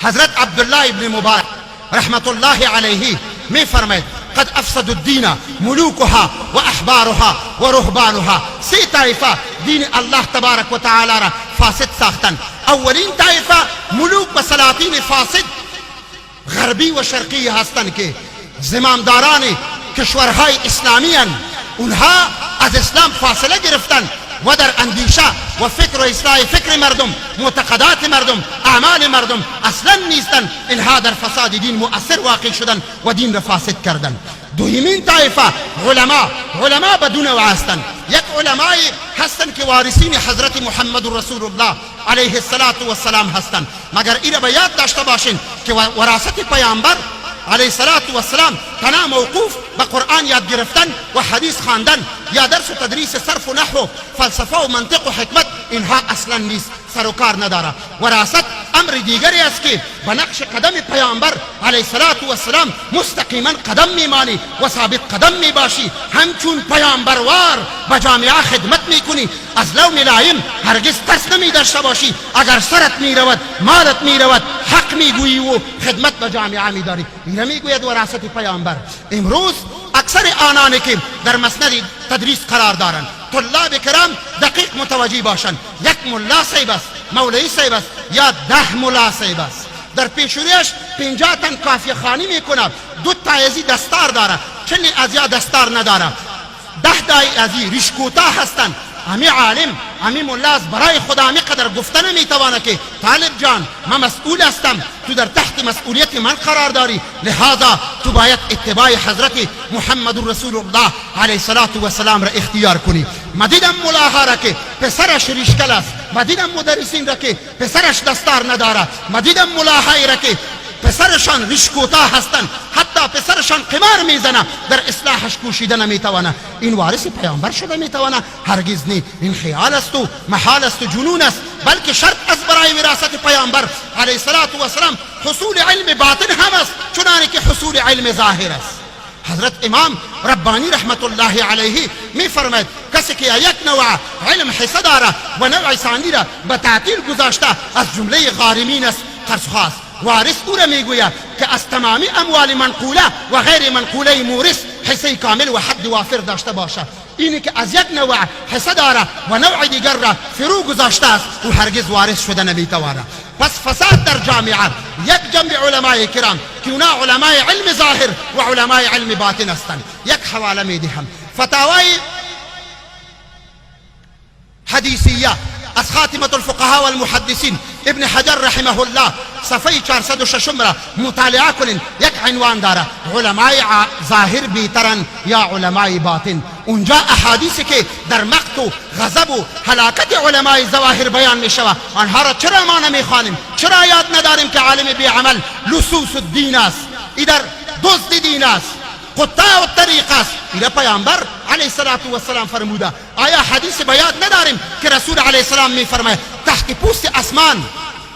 حضرت عبدالله ابن مبارک رحمت الله علیه می فرماید قد افسد الدین ملوکها و احبارها و رهبانها. سی طایفه دین الله تبارک و تعالی را فاسد ساختن. اولین طایفه ملوک و سلاطین فاسد غربی و شرقی هستند که زمامداران کشورهای اسلامی هستند. اونها از اسلام فاصله گرفتن و در اندیشه و فکر و اصلاح فکر مردم، معتقدات مردم، اعمال مردم اصلا نیستن. اینها در فساد دین مؤثر واقع شدن و دین را فاسد کردن. دومین طایفه علما بدون نوع هستند. یک علمای هستند که وارثین حضرت محمد رسول الله علیه السلام هستند. مگر این را به یاد داشته باشین که وراثت پیامبر علیه السلام تنها موقوف به قرآن یاد گرفتن و حدیث خواندن یا درس و تدریس صرف و نحو فلسفه و منطق و حکمت اینها اصلا نیست، سر و کار نداره. وراثت امر دیگری است که به نقش قدم پیامبر علیه السلام مستقیما قدم میمانی و ثابت قدم میباشی. همچون پیامبروار به جامعه خدمت میکنی، از لوم لایم هرگز ترس نمیداشته باشی. اگر سرت میرود، مالت میرود، حق میگویی و خدمت به جامعه میداری. این میگوید وراثت پیامبر. امروز اکثر آنانی که در مسند تدریس قرار دارند طلاب کرام دقیق متوجه باشند. یک ملا صاحب است، مولوی صاحب است یا 10 ملا صاحب است، در پیشونیش 50 تن کافیه خانی میکنه. 2 تایزی دستار داره، چلی ازیا دستار نداره. 10 تایزی ریشکوتا هستند. همی عالم همی ملا برای خدا همی قدر گفتن نمیتوانه که طالب جان من مسئول هستم، تو در تحت مسئولیت من قرار داری، لہذا تو باید اتباع حضرت محمد رسول الله علیه السلام را اختیار کنی. ما دیدم ملاها را که پسرش ریشکل است، ما دیدم مدرسین را که پسرش دستار نداره، ما دیدم ملاهایی را که پسرشان ریشکوتا هستند، حتی پسرشان قمار میزنه، در اصلاحش کوشیده نمیتوانه. این وارث پیامبر شده میتوانه؟ هرگز نی. این خیال است و محال است و جنون است. بلکه شرط است برای وراثت پیامبر علیه السلام حصول علم باطن هم است، چنانه که حصول علم ظاهر است. حضرت امام ربانی رحمت الله علیه می فرماید کسی که یک نوع علم حصه داره و نوع ثانی را به تعطیل گذاشته از جمله غارمین است، قرضخواست. وارث او را میگوید که از تمامی اموال منقوله و غیر منقوله مورث حصه کامل و حد وافر داشته باشد. اینی که از یک نوع حصه داره و نوع دیگر را فرو گذاشته است او هرگز وارث شده نمیتواند. پس فساد در جامعه یک جمع علمای کرام که اونا علمای علم ظاهر و علمای علم باطن هستند. یک حواله میدهم، فتاوای حدیثیه از خاتمه الفقهاء والمحدثین ابن حجر رحمه الله صفحه 406 را مطالعه کنین. یک عنوان داره علمای ظاهر بیترن یا علمای باطن. اونجا احادیثی که در مقت و غضب و هلاکت علمای ظواهر بیان می شود، آنها را چرا ما نمیخوانیم؟ چرا یاد نداریم که عالم بی عمل لصوص الدین است، ایدر دزد دین است، قطاع الطریق است؟ این پیامبر علیه السلام فرموده. آیا حدیث بیان نداریم که رسول علیه السلام می فرماید تحت پوست اسمان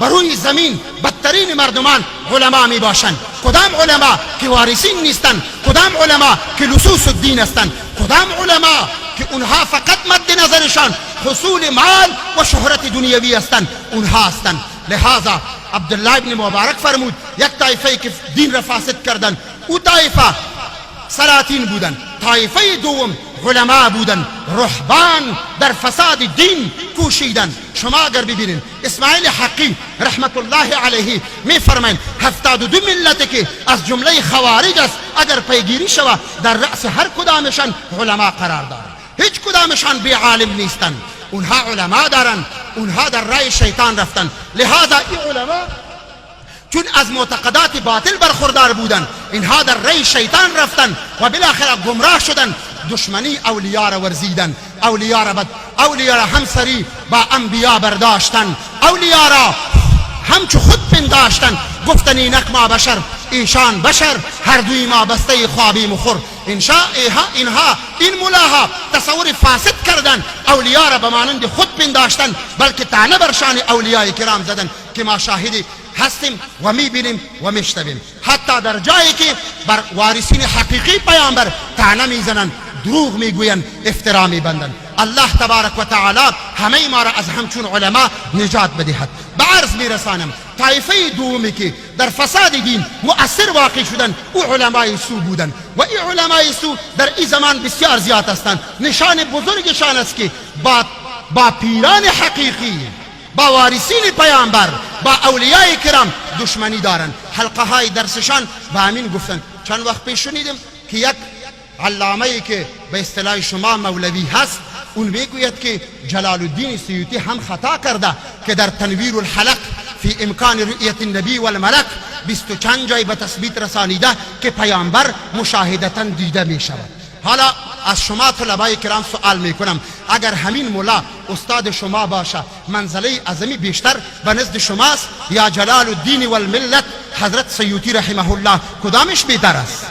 بروی زمین بدترین مردمان علما می باشند؟ کدام علما که وارثین نیستند؟ کدام علما که لصوص الدین هستند؟ کدام علما که اونها فقط مد نظرشان حصول مال و شهرت دنیوی هستند؟ اونها هستند. لہذا عبدالله ابن مبارک فرمود یک طایفه که دین را فاسد کردن، او طایفه سلاطین بودن، طایفه دوم علما بودن، رهبان در فساد دین کوشیدن. شما اگر ببینید اسماعیل حقی رحمت الله علیه می فرمایند 72 ملت که از جمله خوارج است اگر پیگیری شود در رأس هر کدامشان علما قرار دارند. هیچ کدامشان بی عالم نیستند. اونها علما دارند، اونها در رای شیطان رفتن. لہذا این علما چون از معتقدات باطل برخوردار بودن، اینها در رای شیطان رفتن و بالاخره گمراه شدن. دشمنی اولیاء را ورزیدن، اولیاء را همسری با انبیاء برداشتن، اولیاء را همچو خود پنداشتن. گفتن اینک ما بشر ایشان بشر، هر دوی ما بسته خوابیم و خور. اینها این ملاها تصور فاسد کردن، اولیاء را به مانند خود پنداشتن، بلکه طعنه بر شان اولیاء کرام زدن که ما شاهدی هستیم و میبینیم و میشنویم. حتی در جایی که بر وارثین حقیقی پیامبر طعنه میزنن، دروغ میگوین، افترا میبندن. الله تبارک و تعالی همه ما را از همچون علما نجات بدهد. به عرض میرسانم طایفه دومی که در فساد دین مؤثر واقع شدن او علمای سو بودن و این علمای سو در این زمان بسیار زیاد هستند. نشان بزرگشان است که با پیران حقیقی، با وارثین پیامبر، با اولیای کرام دشمنی دارند. حلقه های درسشان با همین گفتن. چند وقت پیش شنیدم که یک علامه که به اصطلاح شما مولوی هست، اون میگوید که جلال الدین سیوطی هم خطا کرده که در تنویر الحلق فی امکان رؤیت النبی والملک 20 چند جای به تثبیت رسانیده که پیامبر مشاهدتا دیده می شود. حالا از شما طلبای کرام سوال میکنم، اگر همین مولا استاد شما باشه منزله اعظمی بیشتر به نزد شماست یا جلال الدین والملت حضرت سیوطی رحمه الله، کدامش بهتر است؟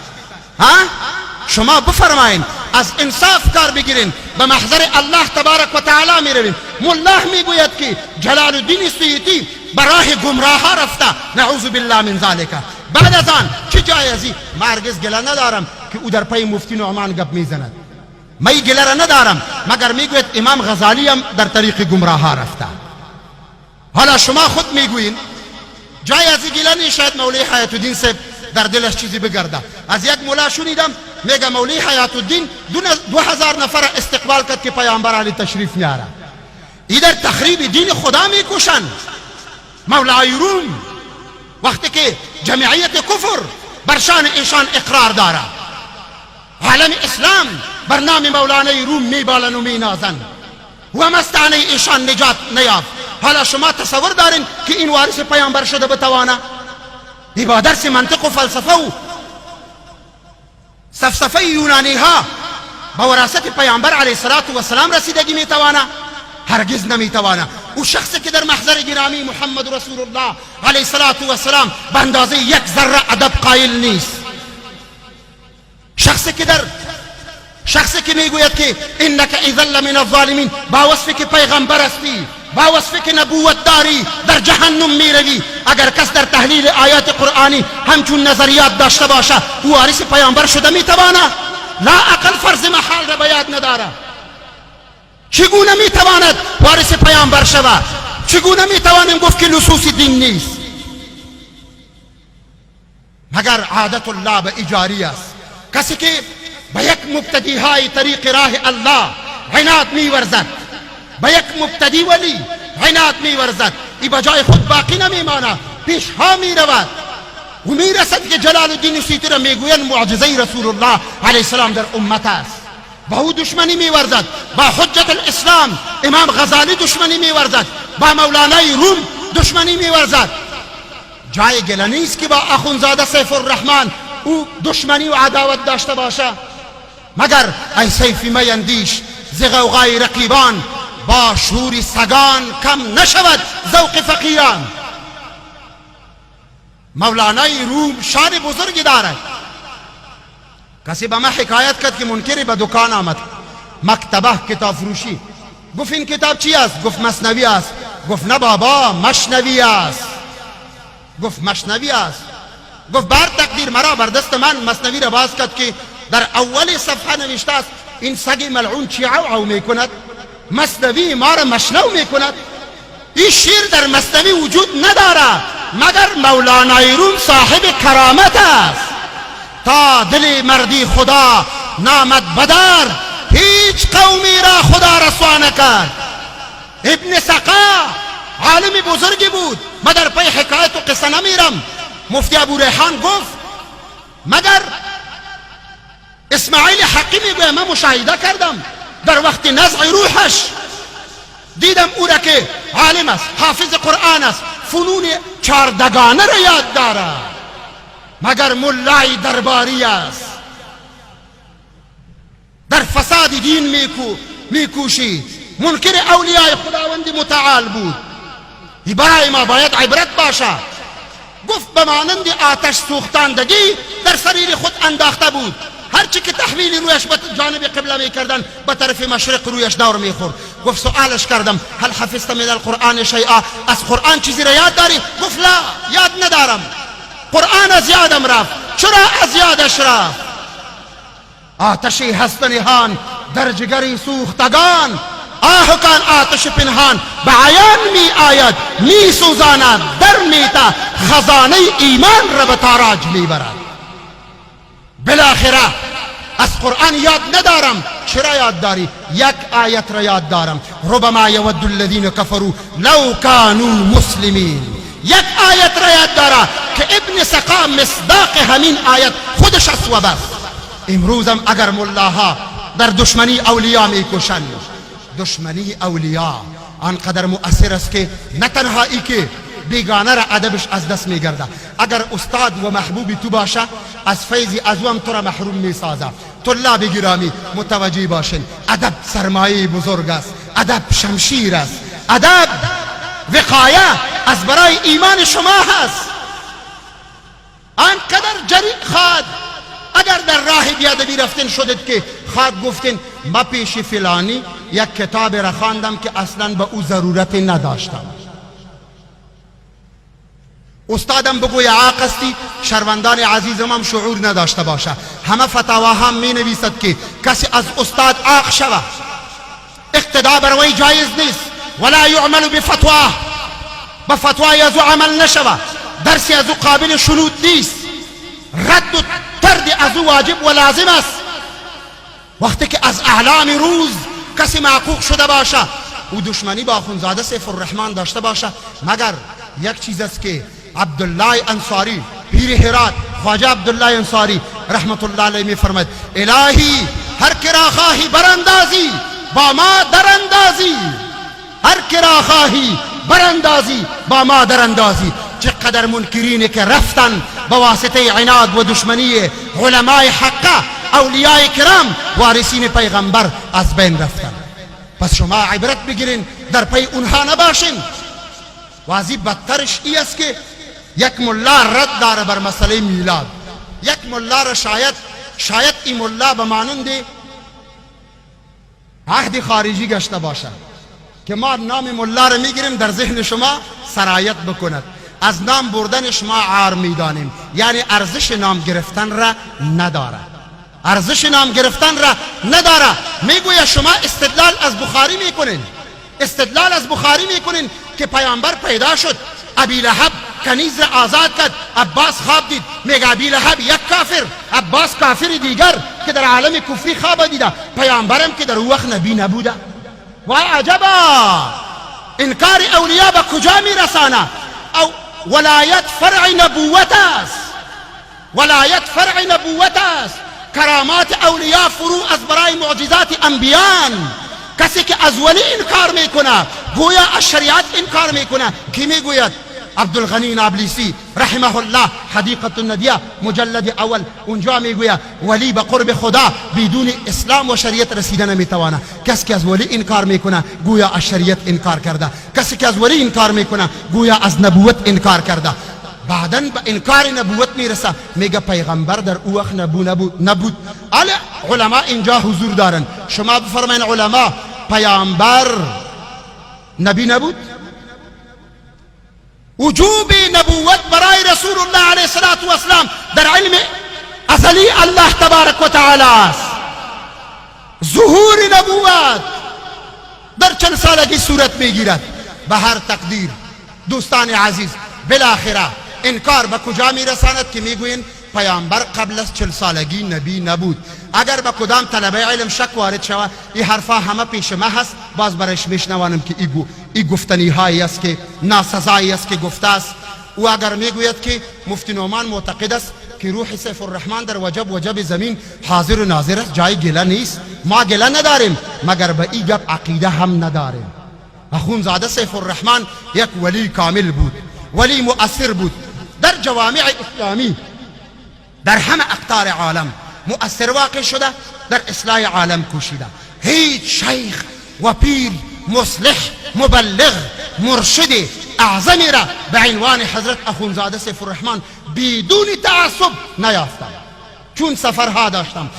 شما بفرمایین، از انصاف کار بگیرین، به محضر الله تبارک و تعالی میروین. ملا میگوید که جلال الدین سیوطی براه گمراه ها رفته، نعوذ بالله من ذالک. بعد از آن چه جای ازی؟ ما هرگز گله ندارم که او در پای مفتی نعمان گپ میزند، من گله را ندارم، مگر میگوید امام غزالی هم در طریق گمراه ها رفته. حالا شما خود میگوین جای ازی گله نیست. شاید مولوی حیات الدین صاحب در دلش چیزی بگرده. از یک مولا شنیدم میگه مولوی حیات الدین 2000 نفر استقبال کرد که پیامبر علی تشریف میاره. ایدر تخریب دین خدا میکشن. مولای روم وقتی که جمعیت کفر بر شان ایشان اقرار داره، عالم اسلام بر نام مولانه روم میبالن و مینازن و مستانه ایشان نجات نیافت. حالا شما تصور دارین که این وارث پیامبر شده بتوانه؟ با درس منطق و فلسفه و سفسفه یونانی ها با وراثت پیامبر علیه السلام رسیدگی میتوانه؟ هرگز نمیتوانه. او شخصی که در محضر گرامی محمد رسول الله علیه السلام به اندازه یک ذره ادب قائل نیست، شخصی که میگوید که انک اذا لمن الظالمین، با وصفی که پیغمبر هستی، با وصفی که نبوت داری، در جهنم میروی. اگر کس در تحلیل آیات قرآنی همچون نظریات داشته باشه او وارث پیامبر شده میتوانه؟ لا اقل فرض محال را به یاد نداره. چگونه میتواند وارث پیامبر شود؟ چگونه میتوانیم گفت که لصوص دین نیست؟ مگر عادت الله به اجاری است. کسی که به یک مبتدی های طریق راه الله عناد میورزد، به یک مبتدی ولی عناد میورزد، ای بجای خود باقی نمیماند، پیش ها میرود و میرسد که جلال الدین سیوطی را میگویند معجزه رسول الله علیه السلام در امت است. با او دشمنی میورزد، با حجت الاسلام امام غزالی دشمنی میورزد، با مولانای روم دشمنی میورزد. جای گله نیست که با اخونزاده سیف الرحمن او دشمنی و عداوت داشته باشه. مگر ای سیفی میندیش ز غوغای رقیبان، با شور سگان کم نشود ذوق فقیران. مولانای روم شان بزرگی دارد. کسی به من حکایت کرد که منکری به دکان آمد، مکتبه کتاب فروشی. گفت این کتاب چی است؟ گفت مثنوی است. گفت نه بابا، مشنوی است. گفت مشنوی است. گفت بر تقدیر مرا بر دست من مثنوی را باز کرد که در اول صفحه نوشته است این سگ ملعون چی عو میکند؟ مثنوی ما را مشنو میکند. این شیر در مثنوی وجود نداره مگر مولانای روم صاحب کرامت است. تا دل مردی خدا نامد بدر، هیچ قومی را خدا رسوا نکرد. ابن سقا عالم بزرگی بود، من در پی حکایت و قصه نمیرم. مفتی ابو ریحان گفت مگر اسماعیل حقی میگوید من مشاهده کردم در وقت نزع روحش دیدم او را که عالم است، حافظ قرآن است، فنون چاردگانه را یاد دارد، مگر ملای درباری است. در فساد دین میکوشید. منکر اولیای خداوند متعال بود. برای ما باید عبرت باشه. گفت به مانند آتش سوختندگی در سریر خود انداخته بود. هرچی که تحویل رویش به جانب قبله میکردن به طرف مشرق رویش دور میخورد. گفت سؤالش کردم هل حفظت من القرآن شیئا، از قرآن چیزی را یاد داری؟ گفت لا، یاد ندارم. قرآن از یادم رفت. چرا از یادش رفت؟ آتشی هست نهان در جگری سوختگان، آهکان آتش پنهان به عیان می آید، می سوزاند در میتا، خزانه ایمان را به تاراج می برد. بالاخره از قرآن یاد ندارم. چرا یاد داری؟ یک آیت را یاد دارم. ربما یود الذین کفروا لو کانوا مسلمین. یک آیت را یاد دارم که ابن سقا مصداق همین آیت خودش است و بس. امروزم اگر ملاها در دشمنی اولیاء می کشند، دشمنی اولیاء آنقدر مؤثر است که نه تنها ای که بیگانه را ادبش از دست می گرده، اگر استاد و محبوبی تو باشه از فیضی از او هم تو را محروم می سازه. طلاب گرامی متوجه باشین، ادب سرمایه بزرگ است، ادب شمشیر است، ادب وقایه از برای ایمان شما هست. آنقدر جری خواد اگر در راه بیادبی رفتن شدید که خواد گفتین ما پیش فلانی یک کتاب را خواندم که اصلا به او ضرورت نداشتم، استادم بگوی عاقستی، شهروندان عزیزم هم شعور نداشته باشه. همه فتاواها می نویسد که کسی از استاد عاق شوه اقتدا بر وی جایز نیست، ولا یعمل بفتواه، به فتوای از او عمل نشوه، درسی از او قابل شنود نیست، رد و ترد از او واجب و لازم است. وقتی که از اعلام روز کسی معقوق شده باشه او دشمنی با اخوندزاده سیف الرحمن داشته باشه، مگر یک چیز است که عبدالله انصاری پیر هرات خواجه عبدالله انصاری رحمت الله علیه می فرماید الهی هر که را خواهی براندازی با ما دراندازی، هر که را خواهی براندازی با ما دراندازی. چقدر منکرینه که رفتن با واسطه عناد و دشمنی علماء حقه، اولیاء کرام وارثین پیغمبر از بین رفتن. پس شما عبرت بگیرین، در پی اونها نباشین. واضح بدترش ای است که یک ملا رد داره بر مسئله میلاد. یک ملا را شاید این ملا به مانند عهد خارجی گشته باشه که ما نام ملا را میگیریم در ذهن شما سرایت بکند. از نام بردنش ما عار میدانیم، یعنی ارزش نام گرفتن را نداره، ارزش نام گرفتن را نداره. میگوید شما استدلال از بخاری میکنین، استدلال از بخاری میکنین که پیامبر پیدا شد، ابی لهب کنیز را آزاد کرد، عباس خواب دید، میگه ابی لهب یک کافر، عباس کافر دیگر که در عالم کفری خواب دیده، پیامبرم که در وقت نبی نبوده. وای عجبا، انکار اولیاء به کجا میرسانه؟ او ولایت فرع نبوت است، ولایت فرع نبوت است. کرامات اولیاء فروع از برای معجزات انبیان. کسی که از ولی انکار میکنه گویا از شریعت انکار میکنه. کی میگوید؟ عبدالغنی نابلسی رحمه الله حدیقة الندیه مجلد اول، اونجا میگوید ولی به قرب خدا بدون اسلام و شریعت رسیدن نمیتوانه. کسی که از ولی انکار میکنه گویا از شریعت انکار کرده، کسی که از ولی انکار میکنه گویا از نبوت انکار کرده. بعداً به انکار نبوت میرسه، میگه پیغمبر در او وقت نبود. علماء اینجا حضور دارن، شما بفرمایین علماء پیامبر نبی نبود؟ وجوب نبوت برای رسول الله علیه السلام در علم ازلی الله تبارک و تعالی است. ظهور نبوت در چند سالگی صورت میگیرد؟ به هر تقدیر دوستان عزیز، بالاخره انکار به کجا میرساند که میگوین پیامبر قبل از 40 سالگی نبی نبود. اگر به کدام طلبه علم شک وارد شود، این حرفا همه پیش ما هست، باز برایش میشنوانم که این گفتنی هایی است که ناسزایی است که گفته است. او اگر میگوید که مفتی نعمان معتقد است که روح سیف الرحمن در وجب زمین حاضر و ناظر است، جای گله نیست، ما گله نداریم، مگر به این گپ عقیده هم نداریم. اخوندزاده سیف الرحمن یک ولی کامل بود، ولی مؤثر بود، در جوامع اسلامی در همه اقطار عالم مؤثر واقع شده، در اصلاح عالم کوشیده. هیچ شیخ و پیر مصلح مبلغ مرشد اعظمی را به عنوان حضرت اخوندزاده سیف الرحمن بدون تعصب نیافتم. چون سفرها داشتم،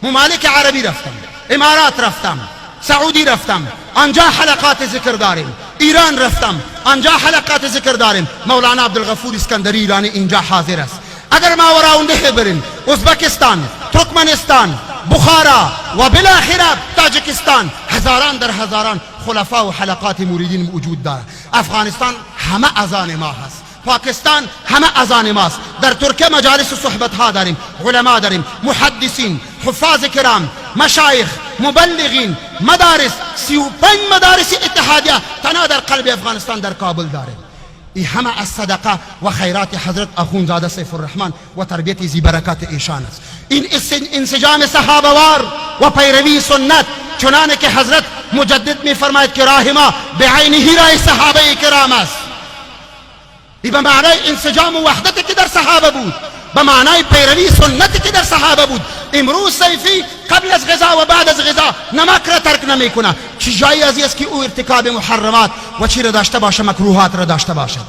ممالک عربی رفتم، امارات رفتم، سعودی رفتم، آنجا حلقات ذکر داریم، ایران رفتم، آنجا حلقات ذکر داریم. مولانا عبدالغفور اسکندری ایرانی اینجا حاضر است. اگر ما ورا اونده بریم، ازبکستان، ترکمنستان، بخارا و بالاخره تاجکستان هزاران در هزاران خلفا و حلقات مریدین موجود داره. افغانستان همه از آن ما هست، پاکستان همه از آن ماست. در ترکیه مجالس و صحبت ها داریم، علما داریم، محدثین، حفاظ کرام، مشایخ، مبلغین، مدارس. 35 مدارس اتحادیه تنها در قلب افغانستان در کابل داره. این همه از صدقه و خیرات حضرت اخوندزاده سیف الرحمن و تربیت زی برکات ایشان است. این انسجام صحابه وار و پیروی سنت، چنانه که حضرت مجدد می فرماید که راه ما به عینه راه صحابه کرام است. این به معنای انسجام و وحدتی که در صحابه بود، به معنای پیروی سنتی که در صحابه بود. امروز سیفی قبل از غذا و بعد از غذا نمک را ترک نمی کنه. چی جایی از است که او ارتکاب محرمات و چی را داشته باشه، مکروهات را داشته باشه.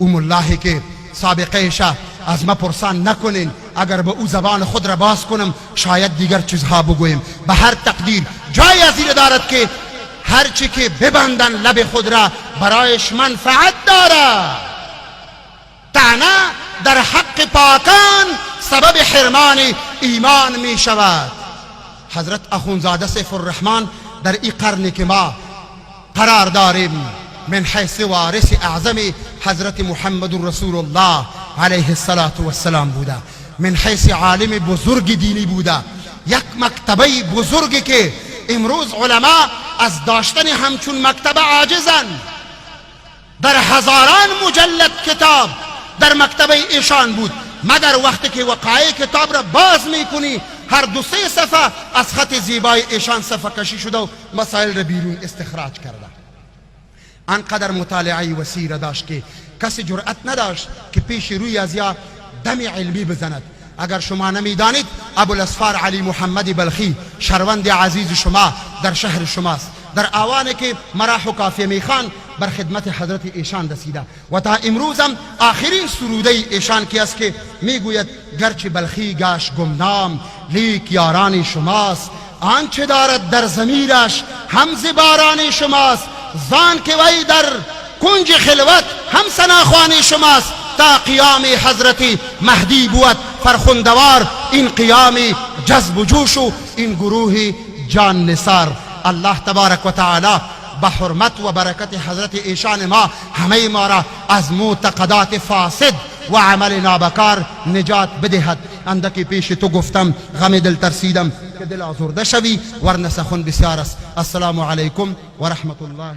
الله که سابقه شه از ما پرسان نکنین، اگر به او زبان خود را باز کنم شاید دیگر چیزها بگویم. به هر تقدیر جای از این دارد که هرچی که ببندن لب خود را برایش منفعت دارد. طعنه در حق پاکان سبب حرمان ایمان می شود. حضرت اخوندزاده سیف الرحمن در این قرن که ما قرار داریم من حیث وارث اعظم حضرت محمد رسول الله علیه السلام بوده، من حیث عالم بزرگ دینی بوده، یک مکتبه بزرگی که امروز علما از داشتن همچون مکتبه عاجزند. در هزاران مجلد کتاب در مکتبه ایشان بود، مگر وقتی که وقایع کتاب را باز میکنی هر 2-3 صفحه از خط زیبای ایشان صفحه کشی شده و مسائل را بیرون استخراج کرده. انقدر مطالعه وسیع داشت که کسی جرأت نداشت که پیش روی از یا دم علمی بزند. اگر شما نمیدانید ابوالاسفار علی محمد بلخی شهروند عزیز شما در شهر شماست. در آوانی که مراح و کافیه میخوان بر خدمت حضرت ایشان رسیده و تا امروزم آخرین سروده ایشان کی است که میگوید گرچه بلخی گشت گمنام لیک یاران شماست، آنچه دارد در ضمیرش هم زباران شماست، زان که وی در کنج خلوت هم سناخوان شماست، تا قیام حضرت مهدی بود فرخندوار این قیام جذب و جوش و این گروه جان نثار. الله تبارک و تعالی به حرمت و برکت حضرت ایشان ما همه ما را از معتقدات فاسد و عمل نابکار نجات بدهد. اندکی پیش تو گفتم غم دل ترسیدم که دل آزرده شوی، ورنه سخن بسیار است. السلام علیکم و رحمت الله.